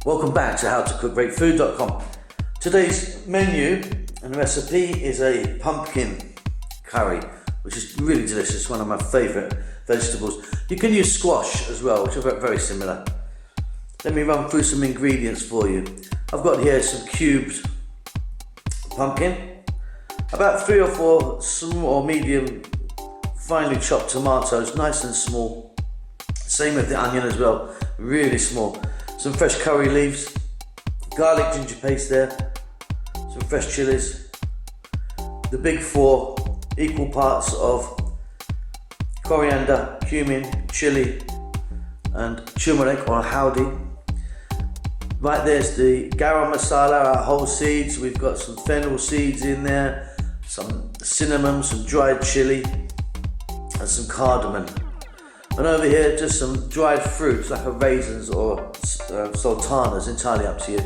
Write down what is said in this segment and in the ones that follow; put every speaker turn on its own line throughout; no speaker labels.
Welcome back to howtocookgreatfood.com. Today's menu and recipe is a pumpkin curry, which is really delicious, one of my favourite vegetables. You can use squash as well, which are very similar. Let me run through some ingredients for you. I've got here some cubed pumpkin, about 3 or 4 small or medium finely chopped tomatoes, nice and small. Same with the onion as well, really small. Some fresh curry leaves, garlic ginger paste there, some fresh chilies, the big 4 equal parts of coriander, cumin, chili and turmeric or howdy. Right, there's the garam masala, our whole seeds. We've got some fennel seeds in there, some cinnamon, some dried chili and some cardamom. And over here, just some dried fruits like raisins or sultanas, entirely up to you.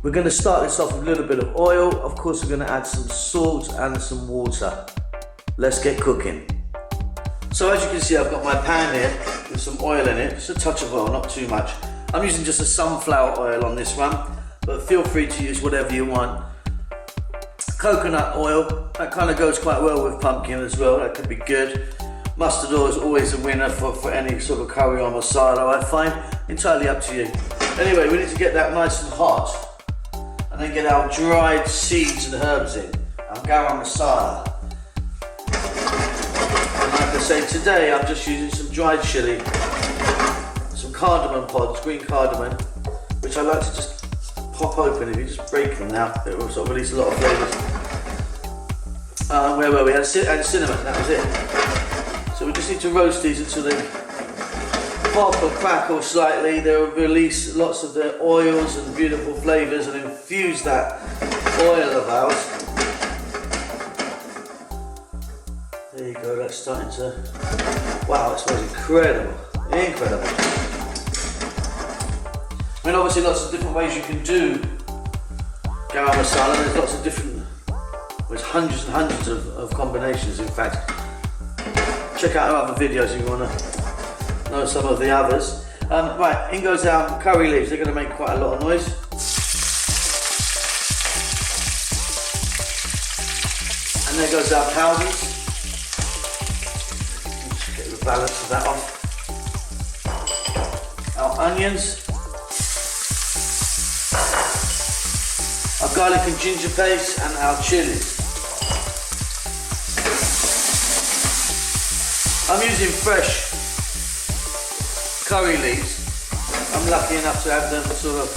We're going to start this off with a little bit of oil. Of course, we're going to add some salt and some water. Let's get cooking. So as you can see, I've got my pan here with some oil in it, just a touch of oil, not too much. I'm using just a sunflower oil on this one, but feel free to use whatever you want. Coconut oil, that kind of goes quite well with pumpkin as well, that could be good. Mustard oil is always a winner for any sort of curry or masala, I find. Entirely up to you. Anyway, we need to get that nice and hot and then get our dried seeds and herbs in, our garam masala. And like I say, today I'm just using some dried chili, some cardamom pods, green cardamom, which I like to just pop open. If you just break them now, it will sort of release a lot of flavours. Where were we? And cinnamon, that was it. So we just need to roast these until they pop or crackle slightly. They'll release lots of the oils and beautiful flavours and infuse that oil of ours. There you go, that's starting to... Wow, it smells incredible. Incredible. I mean, obviously lots of different ways you can do garam masala. There's lots of different... There's hundreds and hundreds of combinations, in fact. Check out our other videos if you want to know some of the others. Right, in goes our curry leaves. They're going to make quite a lot of noise. And there goes our powders. Just get the balance of that off. Our onions. Our garlic and ginger paste and our chilies. I'm using fresh curry leaves. I'm lucky enough to have them sort of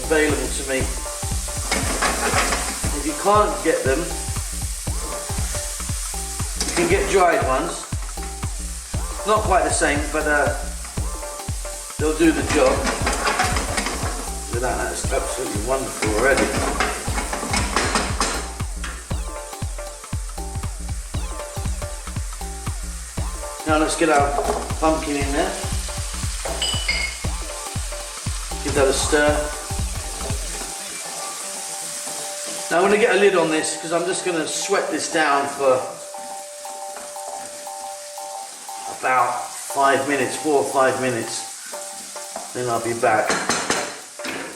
available to me. If you can't get them, you can get dried ones. Not quite the same, but they'll do the job. Look at that, that's absolutely wonderful already. Now let's get our pumpkin in there. Give that a stir. Now I'm going to get a lid on this because I'm just going to sweat this down for about 5 minutes, 4 or 5 minutes. Then I'll be back.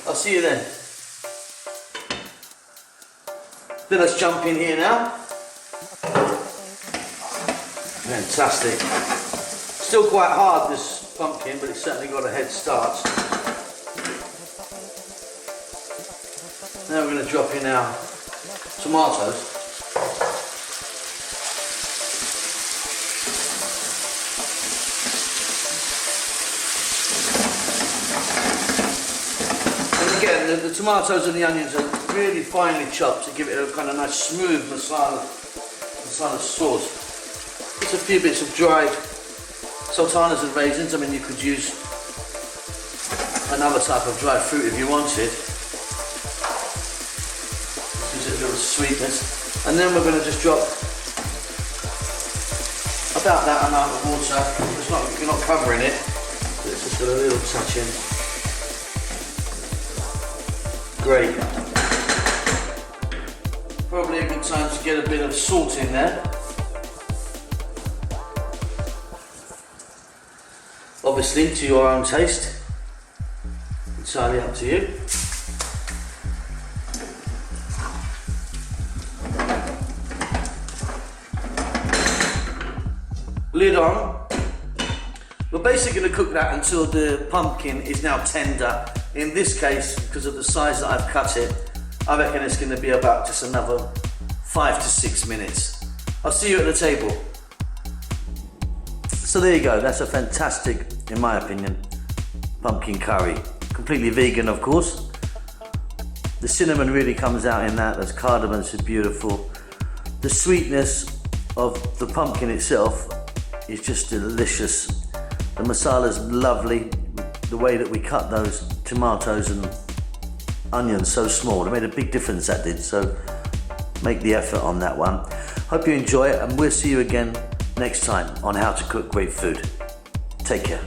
I'll see you then. Then let's jump in here now. Fantastic. Still quite hard, this pumpkin, but it's certainly got a head start. Now we're going to drop in our tomatoes. And again, the tomatoes and the onions are really finely chopped to give it a kind of nice smooth masala sauce. Just a few bits of dried sultanas and raisins. I mean, you could use another type of dried fruit if you wanted. Just gives it a little sweetness. And then we're going to just drop about that amount of water. You're not covering it, but it's just got a little touch in. Great. Probably a good time to get a bit of salt in there. Obviously to your own taste. entirely up to you. Lid on. We're basically going to cook that until the pumpkin is now tender. In this case, because of the size that I've cut it, I reckon it's going to be about just another 5 to 6 minutes. I'll see you at the table. So there you go, that's a fantastic, in my opinion, pumpkin curry. Completely vegan, of course. The cinnamon really comes out in that, those cardamoms are beautiful. The sweetness of the pumpkin itself is just delicious. The masala's lovely. The way that we cut those tomatoes and onions so small, it made a big difference, that did. So make the effort on that one. Hope you enjoy it, and we'll see you again next time on how to cook great food. Take care.